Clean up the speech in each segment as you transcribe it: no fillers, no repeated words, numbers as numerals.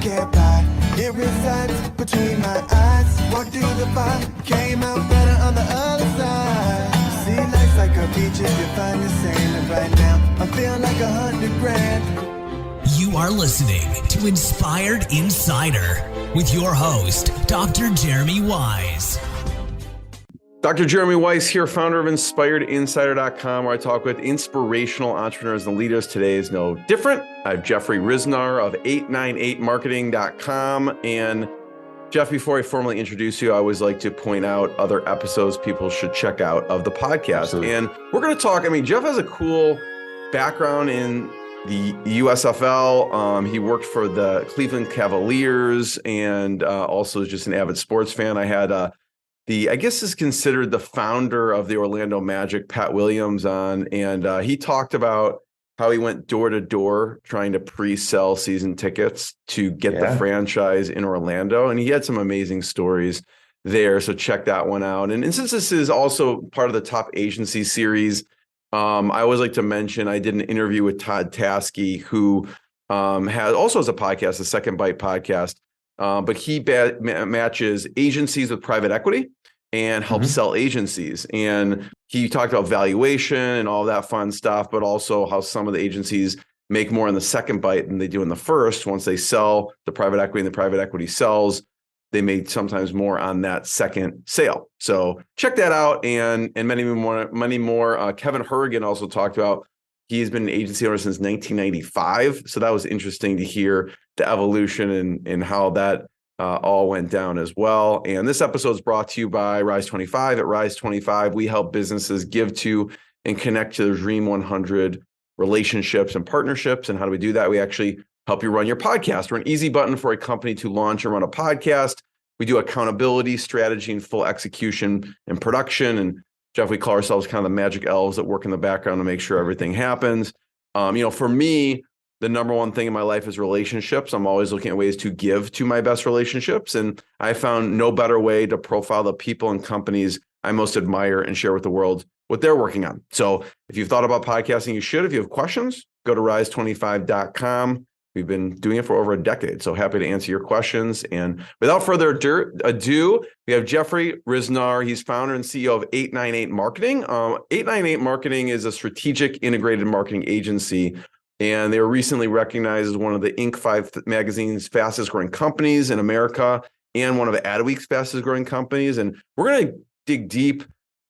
get by. It resides between my eyes. Walked through the fire, came out better on the other side. See, life's like a beach if you find the sand. And right now, I feel like 100 grand. You are listening to Inspired Insider with your host, Dr. Jeremy Wise. Dr. Jeremy Weiss here, founder of InspiredInsider.com, where I talk with inspirational entrepreneurs and leaders. Today is no different. I have Jeffrey Ryznar of 898marketing.com. And Jeff, before I formally introduce you, I always like to point out other episodes people should check out of the podcast. Absolutely. And we're going to talk, Jeff has a cool background in the USFL. He worked for the Cleveland Cavaliers and also is just an avid sports fan. I had I guess is considered the founder of the Orlando Magic, Pat Williams, on, and he talked about how he went door to door trying to pre-sell season tickets to get the franchise in Orlando. And he had some amazing stories there. So check that one out. And since this is also part of the Top Agency series, I always like to mention, I did an interview with Todd Taskey, who has a podcast, the Second Bite podcast. But he matches agencies with private equity and helps sell agencies. And he talked about valuation and all that fun stuff, but also how some of the agencies make more in the second bite than they do in the first. Once they sell the private equity and the private equity sells, they make sometimes more on that second sale. So check that out and many more. Kevin Herrigan also talked about, he's been an agency owner since 1995. So that was interesting to hear the evolution and how that all went down as well. And this episode is brought to you by Rise 25. At Rise 25, we help businesses give to and connect to their Dream 100 relationships and partnerships. And how do we do that? We actually help you run your podcast. We're an easy button for a company to launch and run a podcast. We do accountability, strategy, and full execution and production. And Jeff, we call ourselves kind of the magic elves that work in the background to make sure everything happens. For me, the number one thing in my life is relationships. I'm always looking at ways to give to my best relationships. And I found no better way to profile the people and companies I most admire and share with the world what they're working on. So if you've thought about podcasting, you should. If you have questions, go to rise25.com. We've been doing it for over a decade, so happy to answer your questions. And without further ado, we have Jeffrey Ryznar. He's founder and CEO of 898 Marketing. 898 Marketing is a strategic integrated marketing agency, and they were recently recognized as one of the Inc. 5 magazine's fastest growing companies in America and one of Adweek's fastest growing companies. And we're going to dig deep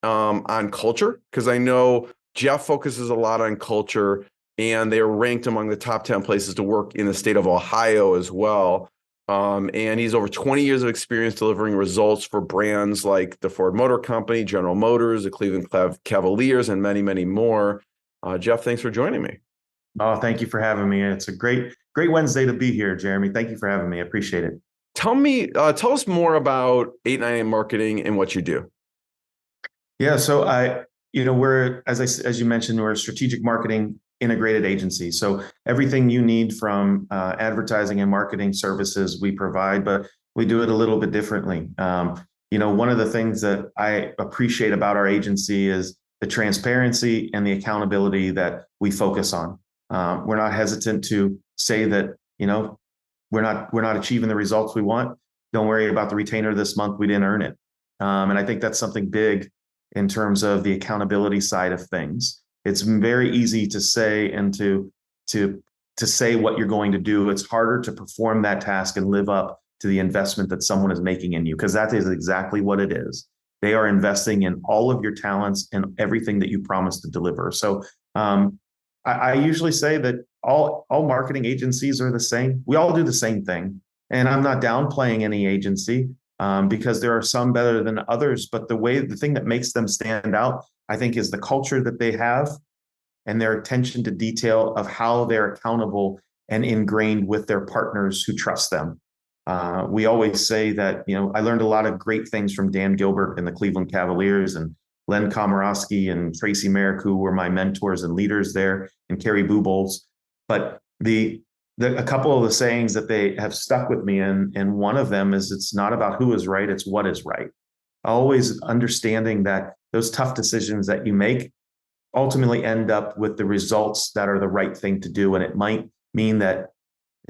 on culture, because I know Jeff focuses a lot on culture, and they are ranked among the top 10 places to work in the state of Ohio as well. And he's over 20 years of experience delivering results for brands like the Ford Motor Company, General Motors, the Cleveland Cavaliers, and many, many more. Jeff, thanks for joining me. Oh, thank you for having me. It's a great Wednesday to be here, Jeremy. Thank you for having me. I appreciate it. Tell us more about 898 Marketing and what you do. Yeah, so we're, as you mentioned, we're a strategic marketing integrated agency. So everything you need from advertising and marketing services we provide, but we do it a little bit differently. One of the things that I appreciate about our agency is the transparency and the accountability that we focus on. We're not hesitant to say that, we're not achieving the results we want. Don't worry about the retainer this month. We didn't earn it. And I think that's something big in terms of the accountability side of things. It's very easy to say and to say what you're going to do. It's harder to perform that task and live up to the investment that someone is making in you, because that is exactly what it is. They are investing in all of your talents and everything that you promise to deliver. So I usually say that all marketing agencies are the same. We all do the same thing. And I'm not downplaying any agency because there are some better than others. But the thing that makes them stand out, I think, is the culture that they have and their attention to detail of how they're accountable and ingrained with their partners who trust them. We always say that, I learned a lot of great things from Dan Gilbert and the Cleveland Cavaliers, and Len Komorowski and Tracy Merrick, who were my mentors and leaders there, and Kerry Bubolz. But a couple of the sayings that they have stuck with me, and one of them is, it's not about who is right, it's what is right. Always understanding that those tough decisions that you make ultimately end up with the results that are the right thing to do. And it might mean that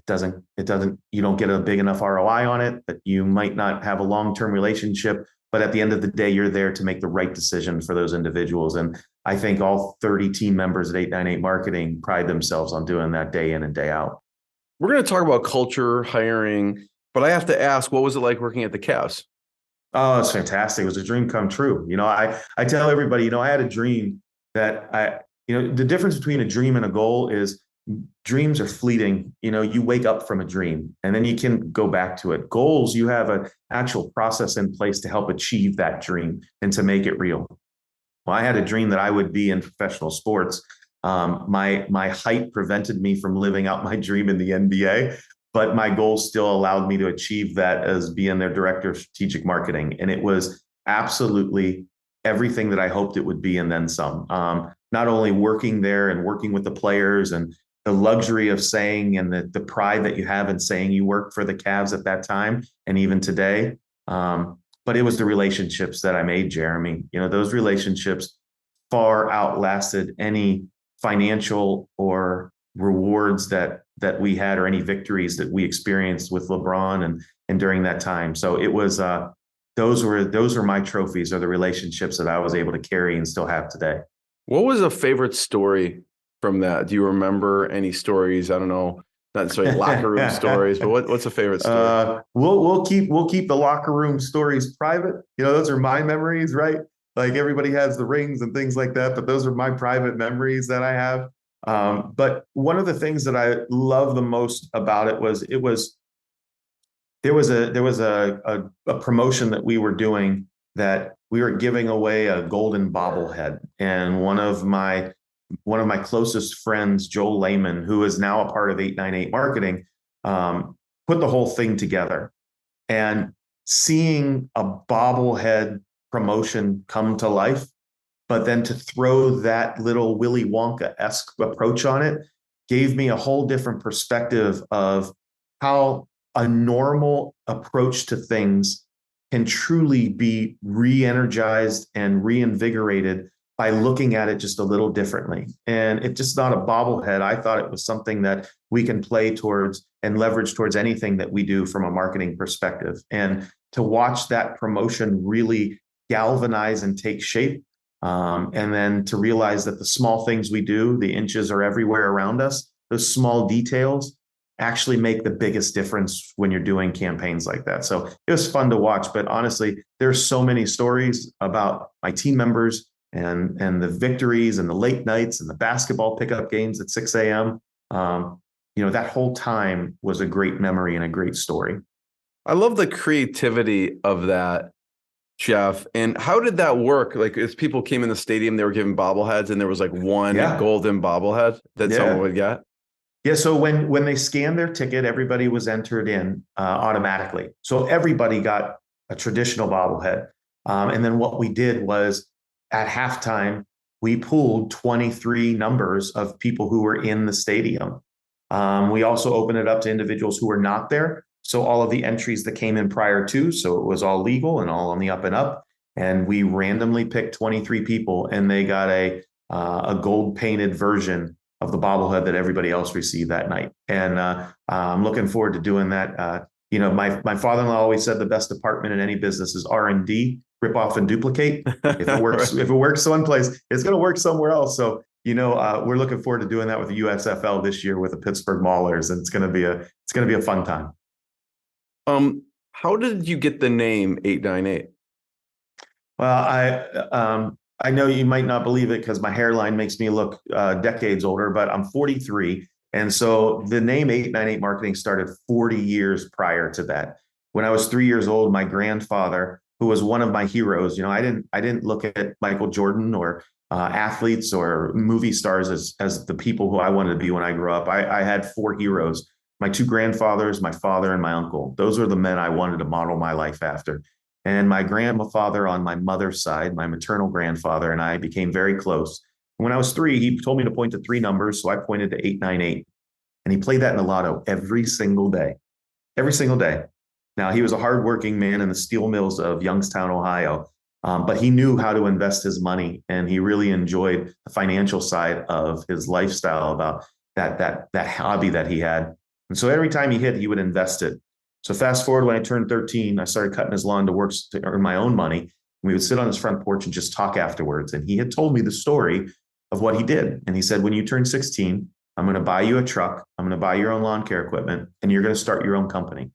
you don't get a big enough ROI on it, but you might not have a long-term relationship. But at the end of the day, you're there to make the right decision for those individuals. And I think all 30 team members at 898 Marketing pride themselves on doing that day in and day out. We're going to talk about culture, hiring, but I have to ask, what was it like working at the Cavs? Oh, it's fantastic. It was a dream come true. I tell everybody, I had a dream that the difference between a dream and a goal is dreams are fleeting. You wake up from a dream and then you can go back to it. Goals, you have an actual process in place to help achieve that dream and to make it real. Well, I had a dream that I would be in professional sports. My height prevented me from living out my dream in the NBA, but my goal still allowed me to achieve that as being their director of strategic marketing. And it was absolutely everything that I hoped it would be and then some. Not only working there and working with the players and the luxury of saying and the pride that you have in saying you worked for the Cavs at that time and even today. But it was the relationships that I made, Jeremy. Those relationships far outlasted any financial or rewards that we had or any victories that we experienced with LeBron and during that time. So it was those were my trophies, or the relationships that I was able to carry and still have today. What was a favorite story from that? Do you remember any stories? I don't know, not necessarily locker room stories, but what's a favorite story? We'll keep the locker room stories private. Those are my memories, right? Like everybody has the rings and things like that, but those are my private memories that I have. But one of the things that I love the most about it was there was a promotion that we were doing that we were giving away a golden bobblehead, and one of my closest friends, Joel Lehman, who is now a part of 898 Marketing, put the whole thing together. And seeing a bobblehead promotion come to life, but then to throw that little Willy Wonka-esque approach on it gave me a whole different perspective of how a normal approach to things can truly be re-energized and reinvigorated by looking at it just a little differently. And it's just not a bobblehead. I thought it was something that we can play towards and leverage towards anything that we do from a marketing perspective. And to watch that promotion really galvanize and take shape, and then to realize that the small things we do, the inches are everywhere around us, those small details actually make the biggest difference when you're doing campaigns like that. So it was fun to watch, but honestly, there's so many stories about my team members and the victories and the late nights and the basketball pickup games at 6 a.m. That whole time was a great memory and a great story. I love the creativity of that, Jeff. And how did that work? Like, as people came in the stadium, they were giving bobbleheads, and there was like one golden bobblehead that someone would get. Yeah. So when they scanned their ticket, everybody was entered in automatically. So everybody got a traditional bobblehead. And then what we did was at halftime, we pulled 23 numbers of people who were in the stadium. We also opened it up to individuals who were not there. So all of the entries that came in prior to, so it was all legal and all on the up and up. And we randomly picked 23 people, and they got a gold painted version of the bobblehead that everybody else received that night. And I'm looking forward to doing that. My father-in-law always said the best department in any business is R&D, rip off and duplicate. If it works, if it works someplace, it's going to work somewhere else. So, we're looking forward to doing that with the USFL this year with the Pittsburgh Maulers, and it's going to be a fun time. How did you get the name 898? Well, I know you might not believe it because my hairline makes me look decades older, but I'm 43. And so the name 898 Marketing started 40 years prior to that. When I was 3 years old, my grandfather, who was one of my heroes, I didn't look at Michael Jordan or athletes or movie stars as the people who I wanted to be when I grew up. I had four heroes: my two grandfathers, my father, and my uncle. Those are the men I wanted to model my life after. And my grandfather on my mother's side, my maternal grandfather, and I became very close. When I was 3, he told me to point to 3 numbers. So I pointed to 898. And he played that in the lotto every single day. Every single day. Now, he was a hardworking man in the steel mills of Youngstown, Ohio. But he knew how to invest his money. And he really enjoyed the financial side of his lifestyle, about that hobby that he had. And so every time he hit, he would invest it. So fast forward, when I turned 13, I started cutting his lawn to work to earn my own money. We would sit on his front porch and just talk afterwards. And he had told me the story of what he did. And he said, when you turn 16, I'm going to buy you a truck. I'm going to buy your own lawn care equipment, and you're going to start your own company.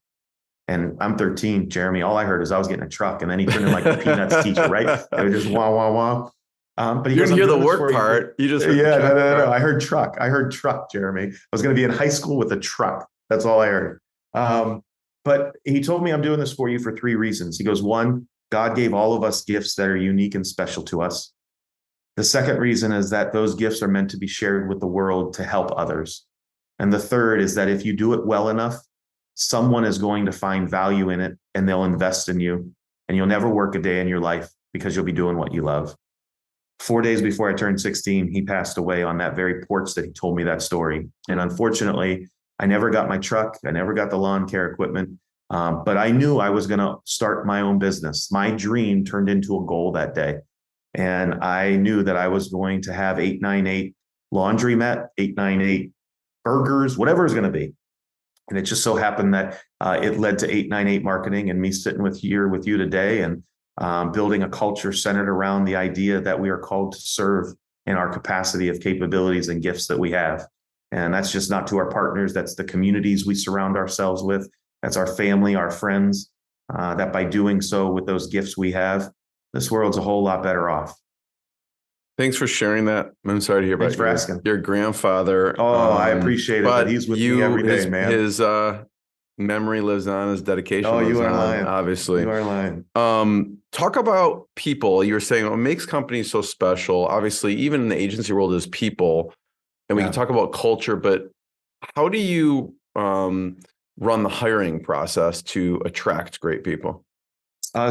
And I'm 13, Jeremy. All I heard is I was getting a truck. And then he turned in like a Peanuts teacher, right? It was just wah, wah, wah. But you didn't hear the work part. You just heard no. I heard truck. I heard truck, Jeremy. I was going to be in high school with a truck. That's all I heard. But he told me, I'm doing this for you for 3 reasons. He goes, 1, God gave all of us gifts that are unique and special to us. The second reason is that those gifts are meant to be shared with the world to help others. And the third is that if you do it well enough, someone is going to find value in it and they'll invest in you, and you'll never work a day in your life because you'll be doing what you love. 4 days before I turned 16, he passed away on that very porch that he told me that story. And unfortunately, I never got my truck. I never got the lawn care equipment. But I knew I was going to start my own business. My dream turned into a goal that day. And I knew that I was going to have 898 laundromat, 898 burgers, whatever it's going to be. And it just so happened that it led to 898 marketing and me sitting with you today and building a culture centered around the idea that we are called to serve in our capacity of capabilities and gifts that we have. And that's just not to our partners. That's the communities we surround ourselves with. That's our family, our friends, that by doing so with those gifts we have, this world's a whole lot better off. Thanks for sharing that. I'm sorry to hear Thanks about for asking. Your grandfather. Oh, I appreciate it. But he's with me every day, man. His memory lives on. His dedication you are on, lying. Obviously. You are lying. Talk about people. You were saying what makes companies so special. Obviously, even in the agency world, is people. And we can talk about culture, but how do you run the hiring process to attract great people?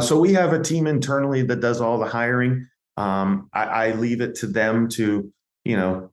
So we have a team internally that does all the hiring. I leave it to them to,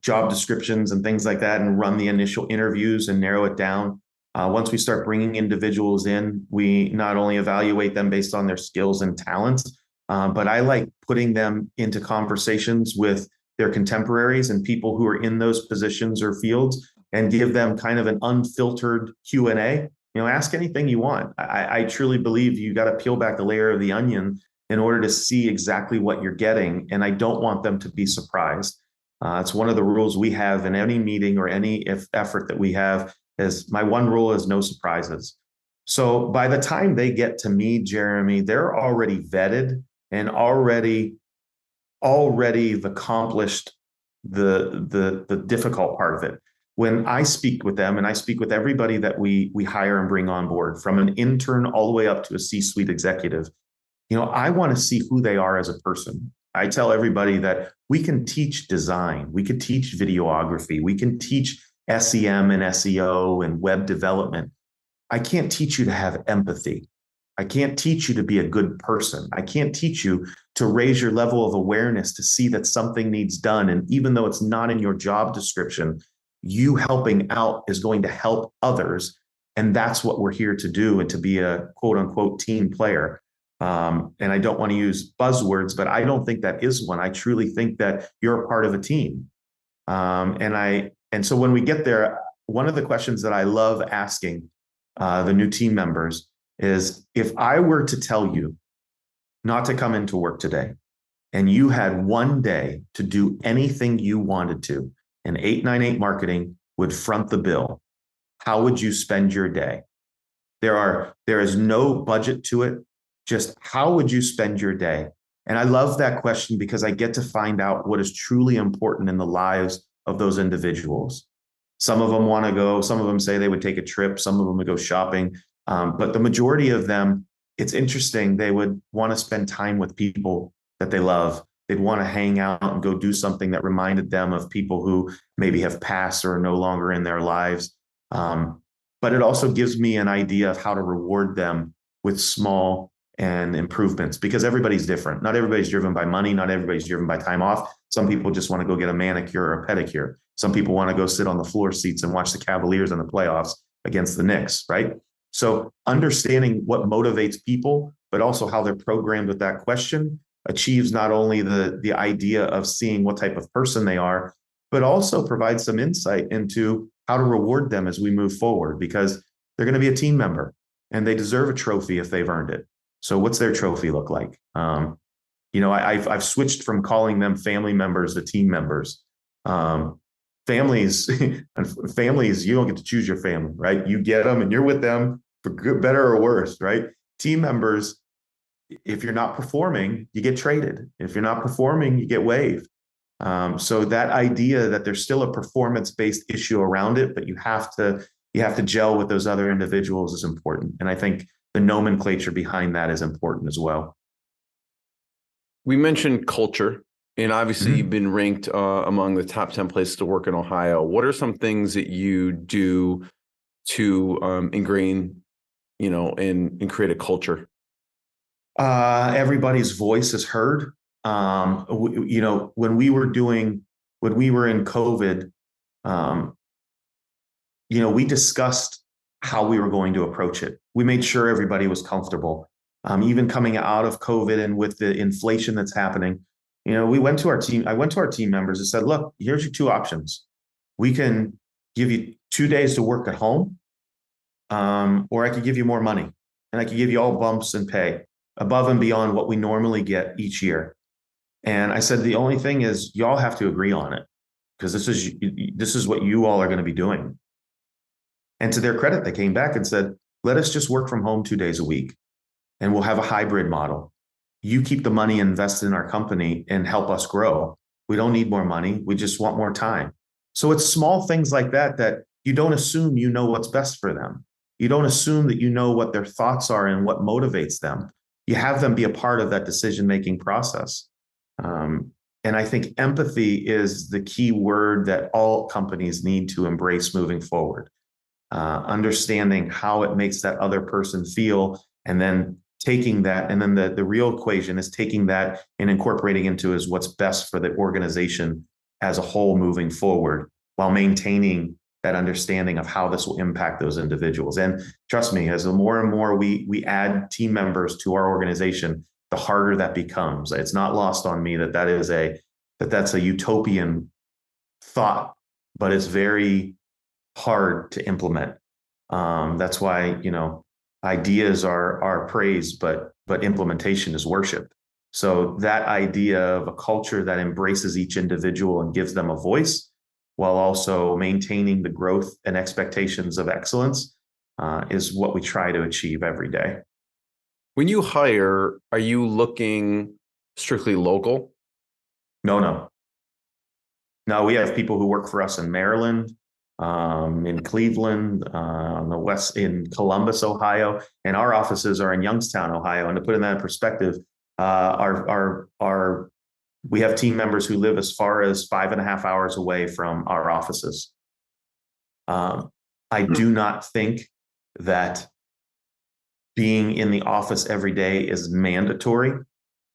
job descriptions and things like that, and run the initial interviews and narrow it down. Once we start bringing individuals in, we not only evaluate them based on their skills and talents, but I like putting them into conversations with their contemporaries and people who are in those positions or fields, and give them kind of an unfiltered Q&A. Ask anything you want. I truly believe you got to peel back the layer of the onion in order to see exactly what you're getting. And I don't want them to be surprised. It's one of the rules we have in any meeting or any effort that we have. Is my one rule is no surprises. So by the time they get to me, Jeremy, they're already vetted and already accomplished the difficult part of it. When I speak with them, and I speak with everybody that we hire and bring on board, from an intern all the way up to a C-suite executive, I want to see who they are as a person. I tell everybody that we can teach design, we can teach videography, we can teach SEM and SEO and web development. I can't teach you to have empathy. I can't teach you to be a good person. I can't teach you to raise your level of awareness to see that something needs done. And even though it's not in your job description, you helping out is going to help others. And that's what we're here to do, and to be a quote unquote team player. And I don't want to use buzzwords, but I don't think that is one. I truly think that you're a part of a team. And so when we get there, one of the questions that I love asking the new team members is, if I were to tell you not to come into work today, and you had one day to do anything you wanted to, and 898 Marketing would front the bill, how would you spend your day? There is no budget to it. Just how would you spend your day? And I love that question because I get to find out what is truly important in the lives of those individuals. Some of them want to go, some of them say they would take a trip, some of them would go shopping. But the majority of them, it's interesting, they would want to spend time with people that they love. They'd want to hang out and go do something that reminded them of people who maybe have passed or are no longer in their lives. But it also gives me an idea of how to reward them with small and improvements, because everybody's different. Not everybody's driven by money. Not everybody's driven by time off. Some people just want to go get a manicure or a pedicure. Some people want to go sit on the floor seats and watch the Cavaliers in the playoffs against the Knicks, right? So understanding what motivates people, but also how they're programmed with that question, achieves not only the idea of seeing what type of person they are, but also provides some insight into how to reward them as we move forward, because they're going to be a team member and they deserve a trophy if they've earned it. So what's their trophy look like? I've switched from calling them family members to team members. Families, you don't get to choose your family, right? You get them and you're with them for good, better or worse, right? Team members, if you're not performing, you get traded. If you're not performing, you get waived. So that idea that there's still a performance-based issue around it, but you have to gel with those other individuals is important. And I think the nomenclature behind that is important as well. We mentioned culture, and obviously you've been ranked among the top 10 places to work in Ohio. What are some things that you do to ingrain, and create a culture? Everybody's voice is heard. When we were in COVID, we discussed how we were going to approach it. We made sure everybody was comfortable. Even coming out of COVID and with the inflation that's happening, I went to our team members and said, look, here's your two options. We can give you 2 days to work at home, or I could give you more money and I could give you all bumps and pay above and beyond what we normally get each year. And I said, the only thing is y'all have to agree on it, because this is what you all are going to be doing. And to their credit, they came back and said, let us just work from home 2 days a week and we'll have a hybrid model. You keep the money invested in our company and help us grow. We don't need more money. We just want more time. So it's small things like that you don't assume you know what's best for them. You don't assume that you know what their thoughts are and what motivates them. You have them be a part of that decision-making process. And I think empathy is the key word that all companies need to embrace moving forward. Understanding how it makes that other person feel, and then taking that, and then the real equation is taking that and incorporating into is what's best for the organization as a whole moving forward, while maintaining that understanding of how this will impact those individuals. And trust me, as the more and more we add team members to our organization, the harder that becomes. It's not lost on me that's a utopian thought, but it's very hard to implement. That's why, ideas are praised, but implementation is worship. So that idea of a culture that embraces each individual and gives them a voice, while also maintaining the growth and expectations of excellence, is what we try to achieve every day. When you hire, are you looking strictly local? No, we have people who work for us in Maryland, in Cleveland, on the west, in Columbus, Ohio, and our offices are in Youngstown, Ohio. And to put in that in perspective, we have team members who live as far as 5.5 hours away from our offices. I do not think that being in the office every day is mandatory.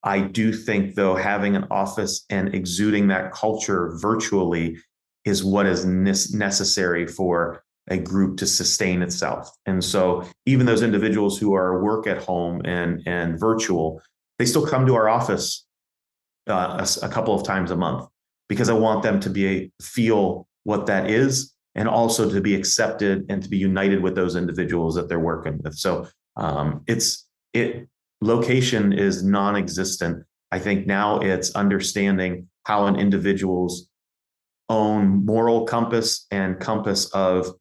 I do think, though, having an office and exuding that culture virtually is what is necessary for a group to sustain itself. And so even those individuals who are work at home and virtual, they still come to our office a couple of times a month, because I want them to feel what that is, and also to be accepted and to be united with those individuals that they're working with. So location is non-existent. I think now it's understanding how an individual's own moral compass and compass of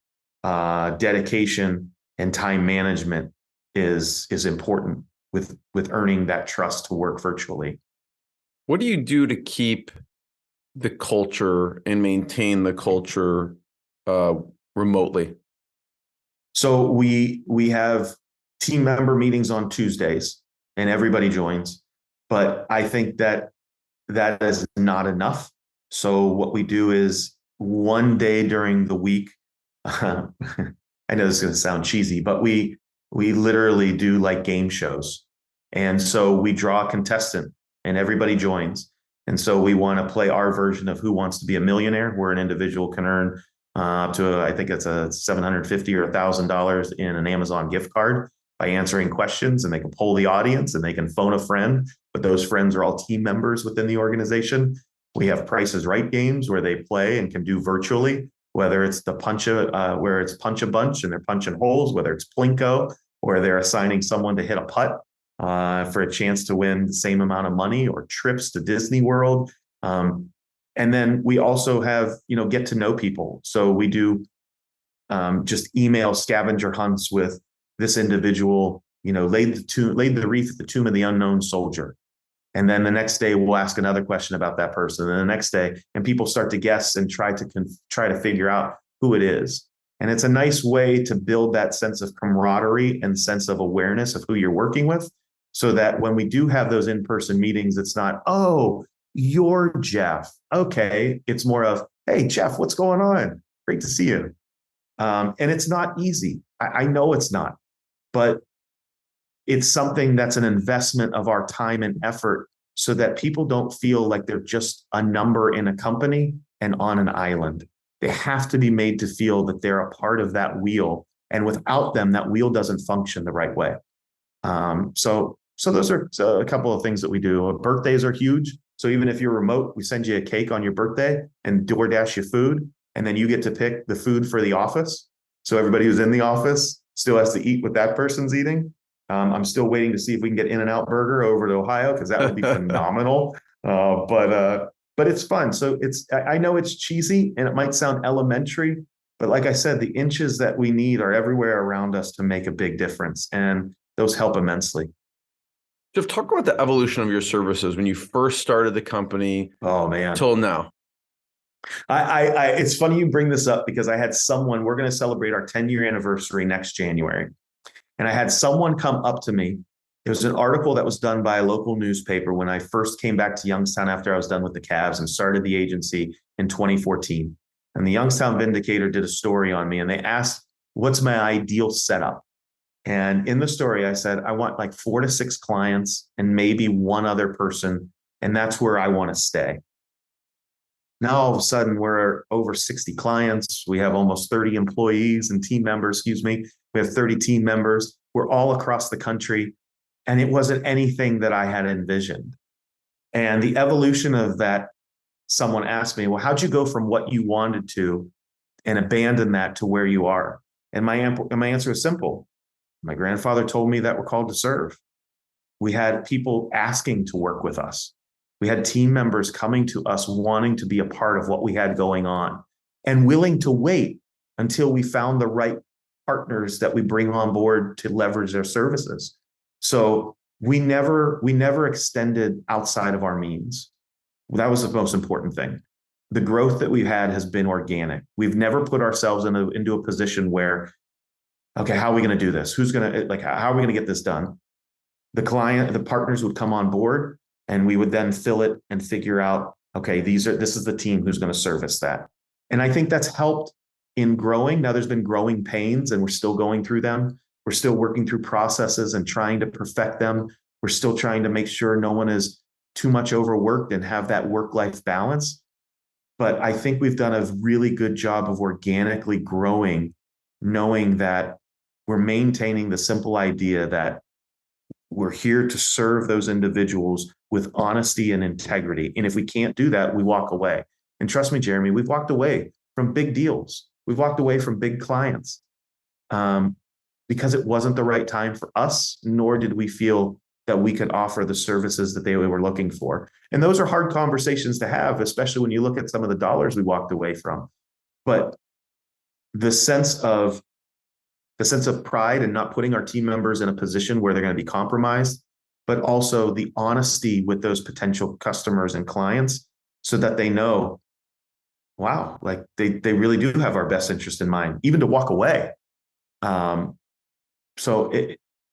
dedication and time management is important with earning that trust to work virtually. What do you do to keep the culture and maintain the culture remotely? So we have team member meetings on Tuesdays, and everybody joins. But I think that is not enough. So what we do is one day during the week, I know this is going to sound cheesy, but we literally do like game shows. And so we draw a contestant and everybody joins. And so we want to play our version of Who Wants to Be a Millionaire, where an individual can earn up to, I think it's a $750 or $1,000 in an Amazon gift card by answering questions, and they can poll the audience and they can phone a friend, but those friends are all team members within the organization. We have Price is Right games where they play and can do virtually. whether it's where it's punch a bunch and they're punching holes, whether it's Plinko, or they're assigning someone to hit a putt for a chance to win the same amount of money, or trips to Disney World. And then we also have, get to know people. So we do just email scavenger hunts with this individual, laid the wreath at the tomb of the unknown soldier. And then the next day we'll ask another question about that person. And the next day, and people start to guess and try to figure out who it is. And it's a nice way to build that sense of camaraderie and sense of awareness of who you're working with, so that when we do have those in-person meetings, it's not, oh, you're Jeff. Okay. It's more of, hey, Jeff, what's going on? Great to see you. And it's not easy. I know it's not, but it's something that's an investment of our time and effort, so that people don't feel like they're just a number in a company and on an island. They have to be made to feel that they're a part of that wheel. And without them, that wheel doesn't function the right way. So those are a couple of things that we do. Birthdays are huge. So even if you're remote, we send you a cake on your birthday and DoorDash you food. And then you get to pick the food for the office. So everybody who's in the office still has to eat what that person's eating. I'm still waiting to see if we can get In-N-Out Burger over to Ohio, because that would be phenomenal. But it's fun. So I know it's cheesy and it might sound elementary, but like I said, the inches that we need are everywhere around us to make a big difference. And those help immensely. Jeff, talk about the evolution of your services when you first started the company. Oh man, till now. It's funny you bring this up, because I had someone, we're going to celebrate our 10-year anniversary next January. And I had someone come up to me. It was an article that was done by a local newspaper when I first came back to Youngstown after I was done with the Cavs and started the agency in 2014. And the Youngstown Vindicator did a story on me, and they asked, what's my ideal setup? And in the story, I said, I want like 4 to 6 clients and maybe one other person. And that's where I want to stay. Now, all of a sudden, we're over 60 clients. We have almost 30 employees and team members, We have 30 team members. We're all across the country. And it wasn't anything that I had envisioned. And the evolution of that, someone asked me, well, how'd you go from what you wanted to and abandon that to where you are? And my answer is simple. My grandfather told me that we're called to serve. We had people asking to work with us. We had team members coming to us wanting to be a part of what we had going on and willing to wait until we found the right partners that we bring on board to leverage their services. So we never extended outside of our means. That was the most important thing. The growth that we've had has been organic. We've never put ourselves into a position where, okay, how are we going to do this? How are we going to get this done? The partners would come on board, and we would then fill it and figure out, okay, this is the team who's going to service that. And I think that's helped in growing. Now there's been growing pains, and we're still going through them. We're still working through processes and trying to perfect them. We're still trying to make sure no one is too much overworked and have that work-life balance. But I think we've done a really good job of organically growing, knowing that we're maintaining the simple idea that we're here to serve those individuals with honesty and integrity. And if we can't do that, we walk away. And trust me, Jeremy, we've walked away from big deals. We've walked away from big clients because it wasn't the right time for us, nor did we feel that we could offer the services that they were looking for. And those are hard conversations to have, especially when you look at some of the dollars we walked away from. But the sense of pride and not putting our team members in a position where they're going to be compromised, but also the honesty with those potential customers and clients so that they know, wow, like they really do have our best interest in mind, even to walk away. So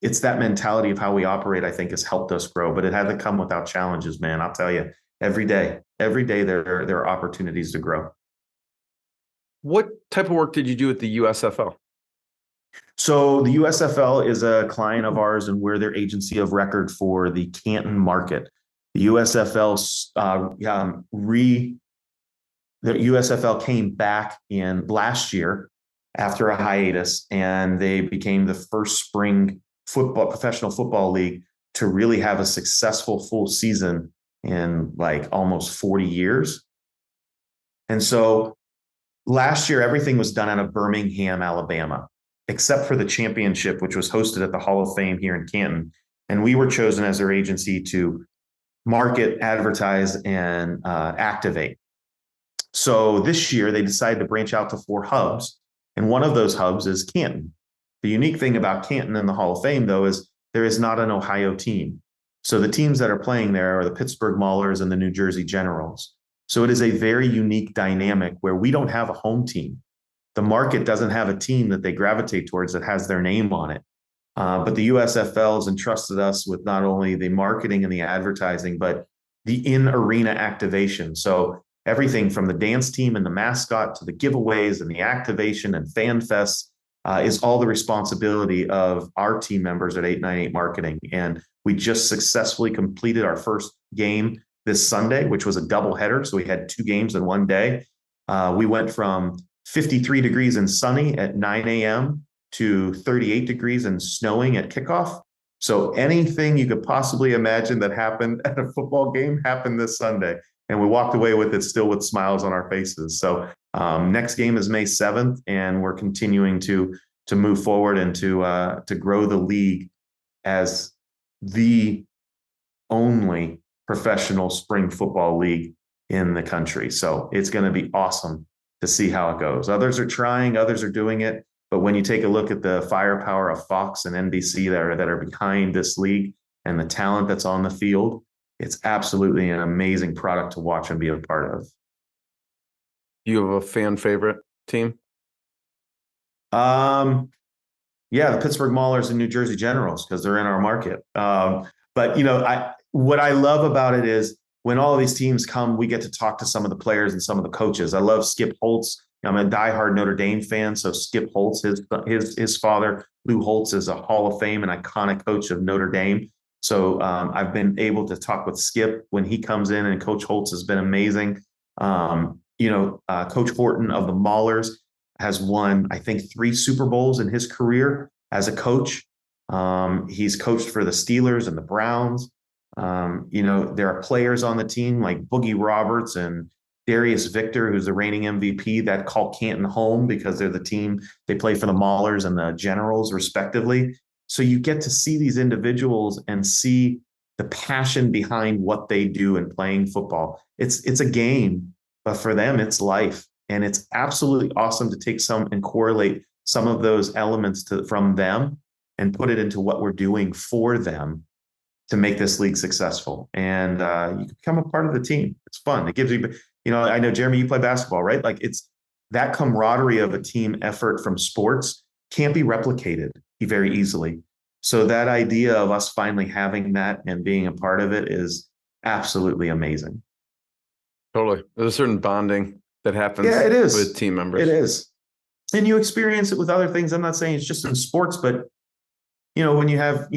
it's that mentality of how we operate, I think, has helped us grow, but it had to come without challenges, man. I'll tell you, every day there are opportunities to grow. What type of work did you do at the USFL? So the USFL is a client of ours, and we're their agency of record for the Canton market. The USFL came back in last year after a hiatus, and they became the first spring professional football league to really have a successful full season in like almost 40 years. And so last year, everything was done out of Birmingham, Alabama, except for the championship, which was hosted at the Hall of Fame here in Canton. And we were chosen as their agency to market, advertise, and activate. So this year, they decided to branch out to 4 hubs. And one of those hubs is Canton. The unique thing about Canton and the Hall of Fame, though, is there is not an Ohio team. So the teams that are playing there are the Pittsburgh Maulers and the New Jersey Generals. So it is a very unique dynamic where we don't have a home team. The market doesn't have a team that they gravitate towards that has their name on it. But the USFL has entrusted us with not only the marketing and the advertising, but the in-arena activation. So everything from the dance team and the mascot to the giveaways and the activation and fan fests is all the responsibility of our team members at 898 Marketing. And we just successfully completed our first game this Sunday, which was a doubleheader. So we had 2 games in one day. We went from 53 degrees and sunny at 9 a.m. to 38 degrees and snowing at kickoff. So anything you could possibly imagine that happened at a football game happened this Sunday. And we walked away with it still with smiles on our faces. So next game is May 7th, and we're continuing to move forward and to grow the league as the only professional spring football league in the country. So it's going to be awesome to see how it goes. Others are trying, others are doing it. But when you take a look at the firepower of Fox and NBC that are behind this league and the talent that's on the field, it's absolutely an amazing product to watch and be a part of. You have a fan favorite team? Yeah, the Pittsburgh Maulers and New Jersey Generals, because they're in our market. But what I love about it is when all of these teams come, we get to talk to some of the players and some of the coaches. I love Skip Holtz. I'm a diehard Notre Dame fan, so Skip Holtz, his father, Lou Holtz, is a Hall of Fame and iconic coach of Notre Dame. So I've been able to talk with Skip when he comes in, and Coach Holtz has been amazing. Coach Horton of the Maulers has won, I think, 3 Super Bowls in his career as a coach. He's coached for the Steelers and the Browns. There are players on the team like Boogie Roberts and Darius Victor, who's the reigning MVP, that call Canton home because they're the team. They play for the Maulers and the Generals, respectively. So you get to see these individuals and see the passion behind what they do in playing football. It's a game, but for them, it's life. And it's absolutely awesome to take some and correlate some of those elements from them and put it into what we're doing for them to make this league successful. And you can become a part of the team. It's fun. It gives you, I know, Jeremy, you play basketball, right? Like, it's that camaraderie of a team effort from sports can't be replicated very easily. So that idea of us finally having that and being a part of it is absolutely amazing. Totally. There's a certain bonding that happens with team members. It is. And you experience it with other things. I'm not saying it's just in sports, but, when you have,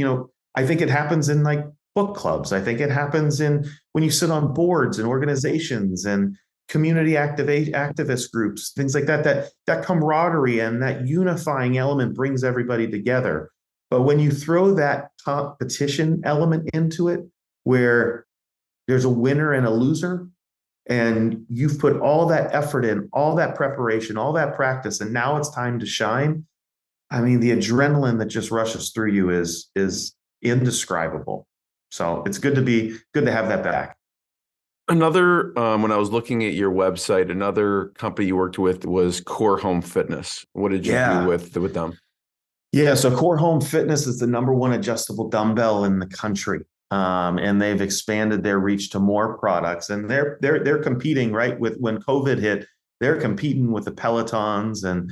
I think it happens in like book clubs. I think it happens when you sit on boards and organizations and community activist groups, things like that camaraderie and that unifying element brings everybody together. But when you throw that competition element into it, where there's a winner and a loser, and you've put all that effort in, all that preparation, all that practice, and now it's time to shine. I mean, the adrenaline that just rushes through you is indescribable. So it's good to have that back. Another, when I was looking at your website, another company you worked with was Core Home Fitness. What did you do with them? Yeah, so Core Home Fitness is the #1 adjustable dumbbell in the country. And they've expanded their reach to more products, and they're competing, right, with when COVID hit. They're competing with the Pelotons and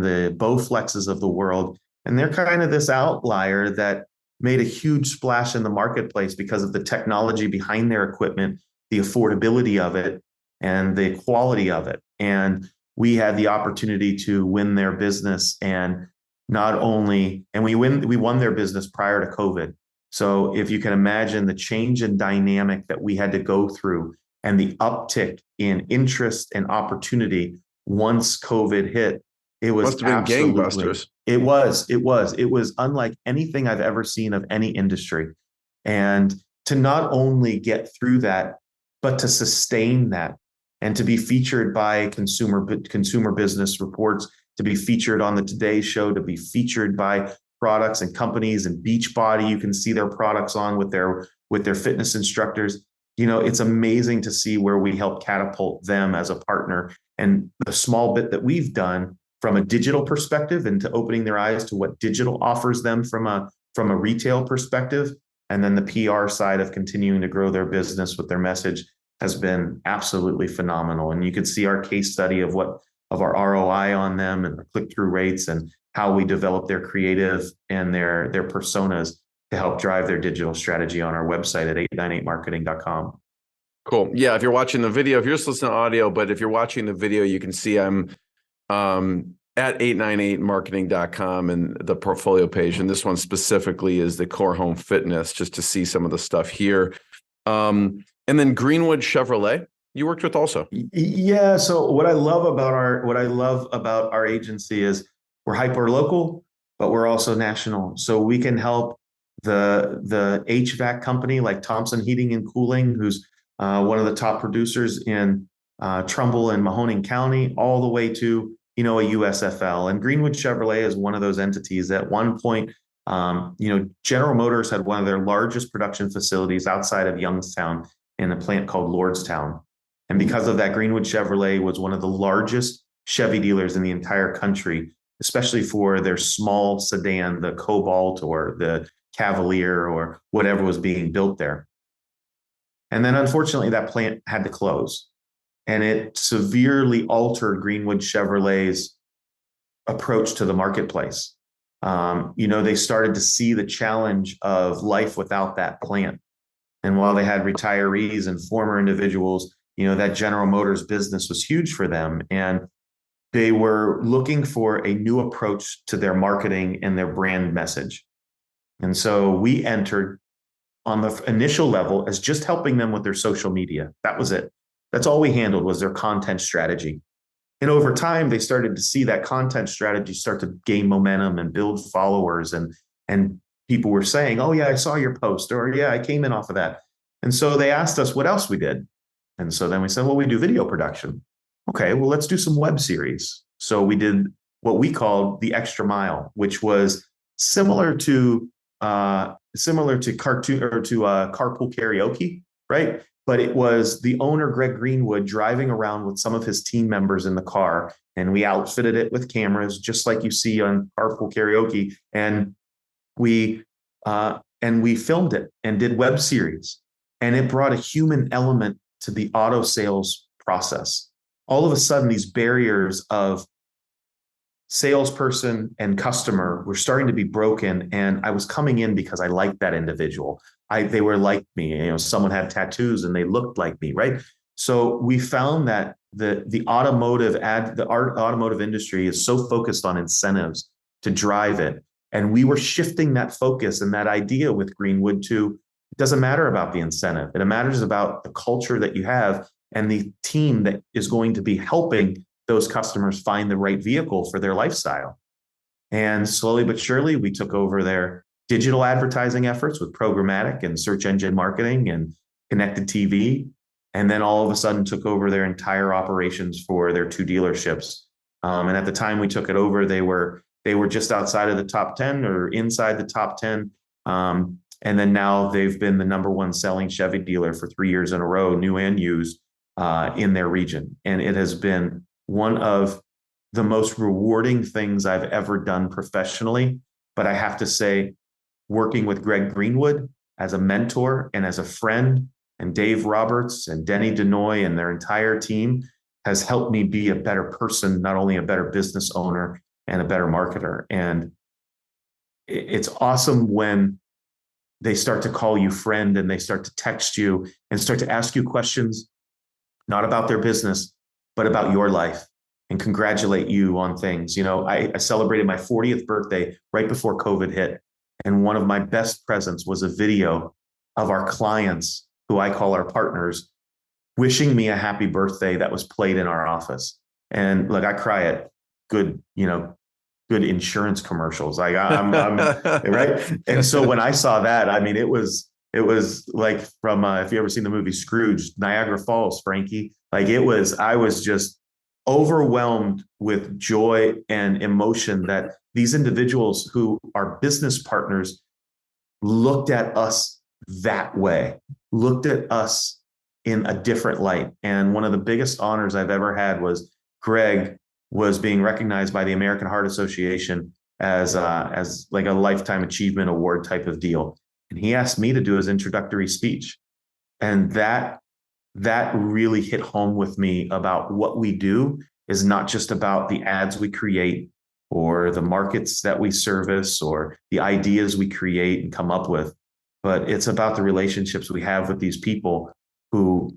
the Bowflexes of the world, and they're kind of this outlier that made a huge splash in the marketplace because of the technology behind their equipment, the affordability of it, and the quality of it. And we had the opportunity to win their business, and we won their business prior to COVID. So if you can imagine the change in dynamic that we had to go through and the uptick in interest and opportunity once COVID hit, it was must have been gangbusters. It was unlike anything I've ever seen of any industry. And to not only get through that, but to sustain that and to be featured by consumer business reports, to be featured on the Today Show, to be featured by products and companies and Beachbody. You can see their products on with their fitness instructors. It's amazing to see where we help catapult them as a partner, and the small bit that we've done from a digital perspective into opening their eyes to what digital offers them from a retail perspective. And then the PR side of continuing to grow their business with their message has been absolutely phenomenal. And you could see our case study of our ROI on them and the click-through rates and how we develop their creative and their personas to help drive their digital strategy on our website at 898marketing.com. Cool. Yeah. If you're watching the video, if you're just listening to audio, but if you're watching the video, you can see I'm at 898marketing.com and the portfolio page. And this one specifically is the Core Home Fitness, just to see some of the stuff here. And then Greenwood Chevrolet, you worked with also. Yeah. So what I love about our agency is we're hyper local, but we're also national. So we can help the HVAC company like Thompson Heating and Cooling, who's one of the top producers in Trumbull and Mahoning County, all the way to a USFL. And Greenwood Chevrolet is one of those entities. At one point, General Motors had one of their largest production facilities outside of Youngstown in a plant called Lordstown. And because of that, Greenwood Chevrolet was one of the largest Chevy dealers in the entire country, especially for their small sedan, the Cobalt or the Cavalier or whatever was being built there. And then unfortunately, that plant had to close. And it severely altered Greenwood Chevrolet's approach to the marketplace. They started to see the challenge of life without that plant. And while they had retirees and former individuals, that General Motors business was huge for them. And they were looking for a new approach to their marketing and their brand message. And so we entered on the initial level as just helping them with their social media. That was it. That's all we handled was their content strategy. And over time, they started to see that content strategy start to gain momentum and build followers. And people were saying, oh, yeah, I saw your post, or yeah, I came in off of that. And so they asked us what else we did. And so then we said, well, we do video production. Okay, well, let's do some web series. So we did what we called the Extra Mile, which was similar to cartoon or to carpool karaoke, right? But it was the owner, Greg Greenwood, driving around with some of his team members in the car, and we outfitted it with cameras, just like you see on carpool karaoke, and we filmed it and did web series, and it brought a human element to the auto sales process. All of a sudden, these barriers of salesperson and customer were starting to be broken. And I was coming in because I liked that individual. They were like me. Someone had tattoos and they looked like me, right? So we found that the automotive industry is so focused on incentives to drive it. And we were shifting that focus and that idea with Greenwood to, it doesn't matter about the incentive. It matters about the culture that you have and the team that is going to be helping those customers find the right vehicle for their lifestyle. And slowly but surely, we took over their digital advertising efforts with programmatic and search engine marketing and connected TV. And then all of a sudden took over their entire operations for their two dealerships. And at the time we took it over, they were just outside of the top 10 or inside the top 10. And then now they've been the number one selling Chevy dealer for 3 years in a row, new and used, in their region. And it has been one of the most rewarding things I've ever done professionally. But I have to say, working with Greg Greenwood as a mentor and as a friend, and Dave Roberts and Denny Denoy and their entire team has helped me be a better person, not only a better business owner and a better marketer. And it's awesome when they start to call you friend and they start to text you and start to ask you questions, not about their business, but about your life, and congratulate you on things. I celebrated my 40th birthday right before COVID hit. And one of my best presents was a video of our clients, who I call our partners, wishing me a happy birthday that was played in our office. And look, I cry at good insurance commercials. I'm right. And so when I saw that, I mean, it was like from, if you ever seen the movie Scrooge, Niagara Falls, Frankie, Like I was just overwhelmed with joy and emotion that these individuals who are business partners looked at us that way, looked at us in a different light. And one of the biggest honors I've ever had was Greg was being recognized by the American Heart Association as like a lifetime achievement award type of deal. And he asked me to do his introductory speech. And that really hit home with me about what we do is not just about the ads we create or the markets that we service or the ideas we create and come up with, but it's about the relationships we have with these people who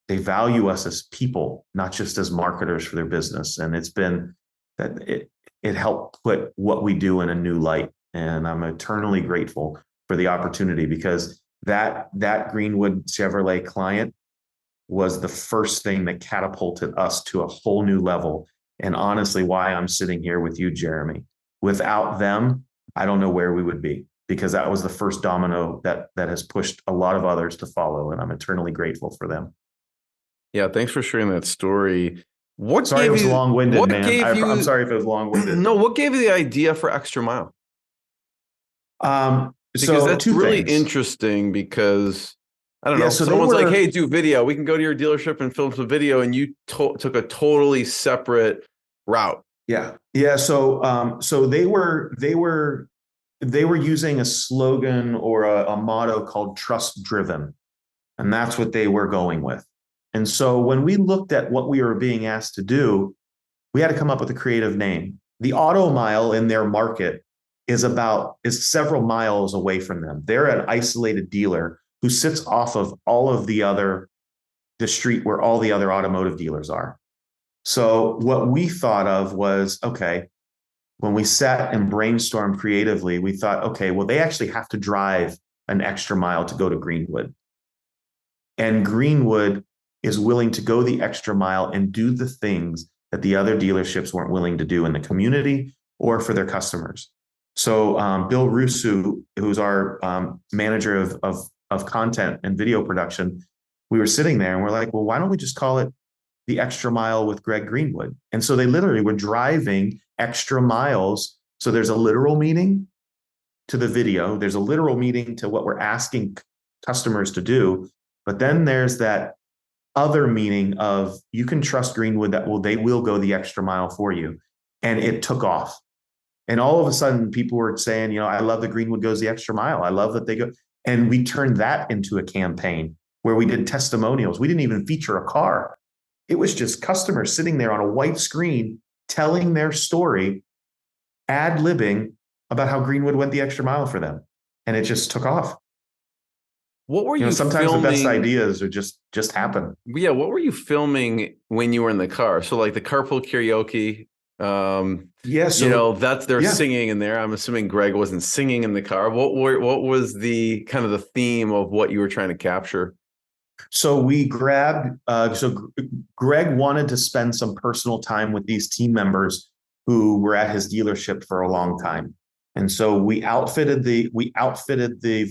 they value us as people, not just as marketers for their business. And it's been that it helped put what we do in a new light. And I'm eternally grateful for the opportunity, because that Greenwood Chevrolet client was the first thing that catapulted us to a whole new level. And honestly, why I'm sitting here with you, Jeremy. Without them, I don't know where we would be, because that was the first domino that has pushed a lot of others to follow. And I'm eternally grateful for them. Yeah, thanks for sharing that story. Sorry it was long-winded, man. I'm sorry if it was long-winded. No, what gave you the idea for Extra Mile? Because so that's really interesting, because I don't know. So someone's like, hey, do video. We can go to your dealership and film some video. And you took a totally separate route. Yeah. So they were using a slogan or a motto called trust driven. And that's what they were going with. And so when we looked at what we were being asked to do, we had to come up with a creative name. The auto mile in their market is several miles away from them. They're an isolated dealer who sits off of the street where all the other automotive dealers are. So what we thought of was, okay, when we sat and brainstormed creatively, we thought, okay, well, they actually have to drive an extra mile to go to Greenwood. And Greenwood is willing to go the extra mile and do the things that the other dealerships weren't willing to do in the community or for their customers. So Bill Rusu, who's our manager of content and video production, we were sitting there and we're like, well, why don't we just call it the Extra Mile with Greg Greenwood? And so they literally were driving extra miles. So there's a literal meaning to the video. There's a literal meaning to what we're asking customers to do. But then there's that other meaning of you can trust Greenwood that they will go the extra mile for you. And it took off. And all of a sudden people were saying, I love that Greenwood goes the extra mile. I love that they go. And we turned that into a campaign where we did testimonials. We didn't even feature a car. It was just customers sitting there on a white screen telling their story, ad-libbing about how Greenwood went the extra mile for them. And it just took off. What were you sometimes filming? The best ideas are just happen. Yeah. What were you filming when you were in the car? So like the carpool karaoke. They're singing in there. I'm assuming Greg wasn't singing in the car. What was the kind of the theme of what you were trying to capture? So we grabbed. Greg wanted to spend some personal time with these team members who were at his dealership for a long time, and so we outfitted the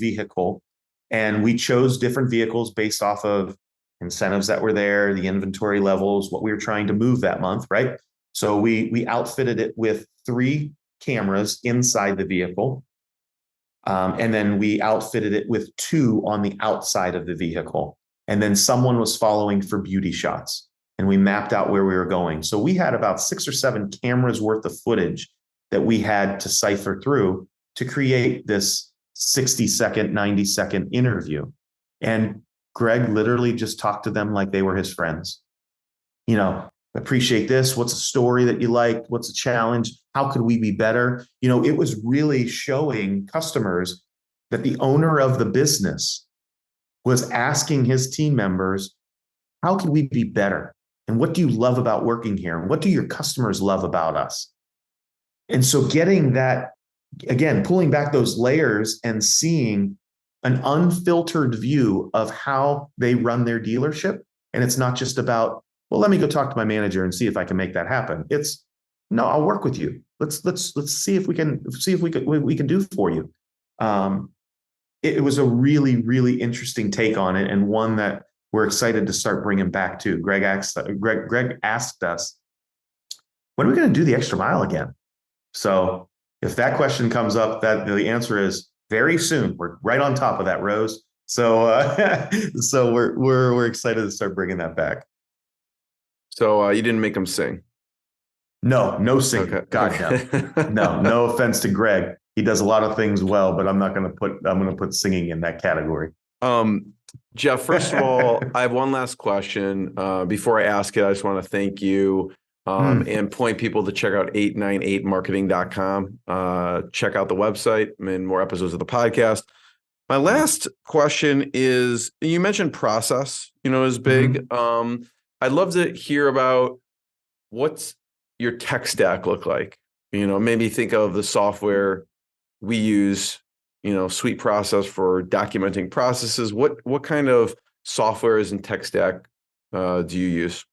vehicle. And we chose different vehicles based off of incentives that were there, the inventory levels, what we were trying to move that month, right? So we outfitted it with 3 cameras inside the vehicle. And then we outfitted it with 2 on the outside of the vehicle. And then someone was following for beauty shots. And we mapped out where we were going. So we had about 6 or 7 cameras worth of footage that we had to cipher through to create this 60-second, 90-second interview. And Greg literally just talked to them like they were his friends. Appreciate this. What's a story that you like? What's a challenge? How could we be better? It was really showing customers that the owner of the business was asking his team members, how can we be better? And what do you love about working here? And what do your customers love about us? And so getting that, again, pulling back those layers and seeing an unfiltered view of how they run their dealership. And it's not just about, well, let me go talk to my manager and see if I can make that happen. It's, no, I'll work with you. Let's see if we can do for you. It was a really, really interesting take on it, and one that we're excited to start bringing back too. Greg asked us, when are we going to do the extra mile again? So if that question comes up, that the answer is very soon. We're right on top of that, Rose. So so we're excited to start bringing that back. So you didn't make them sing? No singing. Okay. God, Okay. no offense to Greg. He does a lot of things well, but I'm going to put singing in that category. Jeff, first of all, I have one last question. Before I ask it, I just want to thank you and point people to check out 898marketing.com. Check out the website and more episodes of the podcast. My last question is, you mentioned process, is big. I'd love to hear about what's your tech stack look like. Maybe think of the software we use, Suite Process for documenting processes. What kind of softwares and tech stack do you use?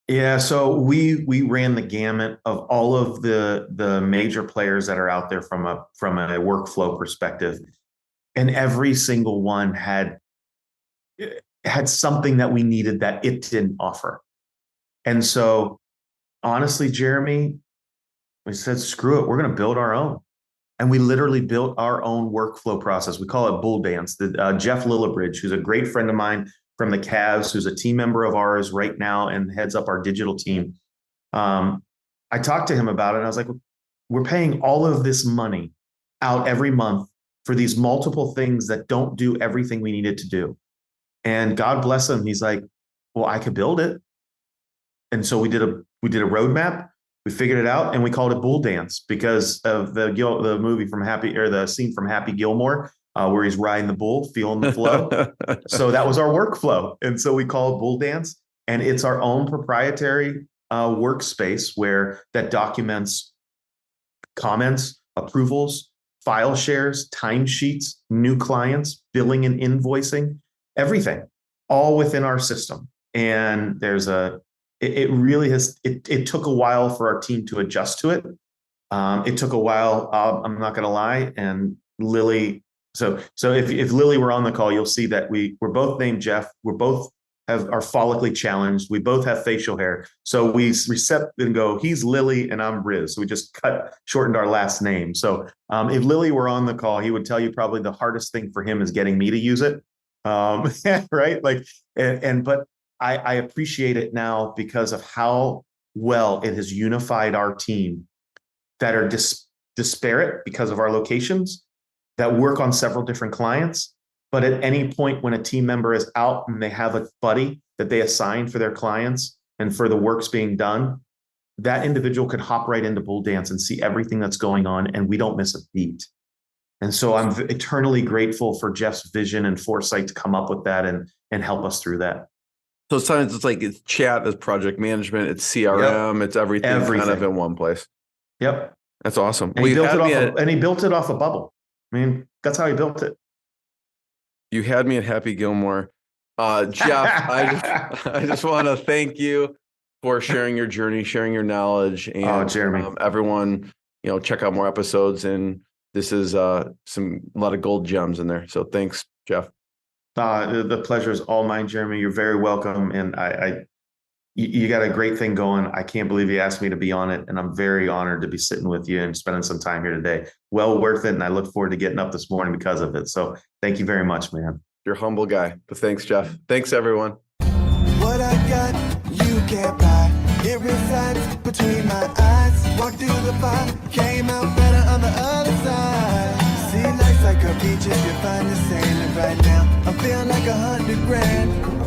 Yeah, so we ran the gamut of all of the major players that are out there from a workflow perspective, and every single one had something that we needed that it didn't offer. And so, honestly, Jeremy, we said, screw it, we're going to build our own. And we literally built our own workflow process. We call it Bull Dance. Jeff Lillibridge, who's a great friend of mine from the Cavs, who's a team member of ours right now and heads up our digital team. I talked to him about it, and I was like, we're paying all of this money out every month for these multiple things that don't do everything we needed to do. And God bless him, he's like, well, I could build it. And so we did a roadmap. We figured it out, and we called it Bull Dance because of the movie from the scene from Happy Gilmore, where he's riding the bull, feeling the flow. So that was our workflow. And so we call it Bull Dance, and it's our own proprietary workspace that documents comments, approvals, file shares, timesheets, new clients, billing and invoicing, everything, all within our system. And it really has, it took a while for our team to adjust to it. It took a while, I'm not going to lie. And Lily, so if Lily were on the call, you'll see that we're both named Jeff. We're both are follically challenged. We both have facial hair. So we reset and go, he's Lily and I'm Riz. So we just shortened our last name. So if Lily were on the call, he would tell you probably the hardest thing for him is getting me to use it. Right? But I appreciate it now because of how well it has unified our team that are disparate because of our locations, that work on several different clients. But at any point when a team member is out and they have a buddy that they assign for their clients and for the works being done, that individual could hop right into Bull Dance and see everything that's going on, and we don't miss a beat. And so I'm eternally grateful for Jeff's vision and foresight to come up with that and help us through that. So sometimes it's like it's chat, it's project management, it's CRM, It's everything kind of in one place. Yep. That's awesome. And he built it off a bubble. I mean, that's how he built it. You had me at Happy Gilmore. Jeff, I just want to thank you for sharing your journey, sharing your knowledge. And Jeremy. Everyone, check out more episodes. And this is a lot of gold gems in there. So thanks, Jeff. The pleasure is all mine, Jeremy. You're very welcome. And you got a great thing going. I can't believe you asked me to be on it. And I'm very honored to be sitting with you and spending some time here today. Well worth it. And I look forward to getting up this morning because of it. So thank you very much, man. You're a humble guy. But thanks, Jeff. Thanks, everyone. What I got, you can't buy. It resides between my eyes. Walked through the fire, came out better on the other side. See, life's like a beach if you find the sailing right now. I'm feeling like $100 grand.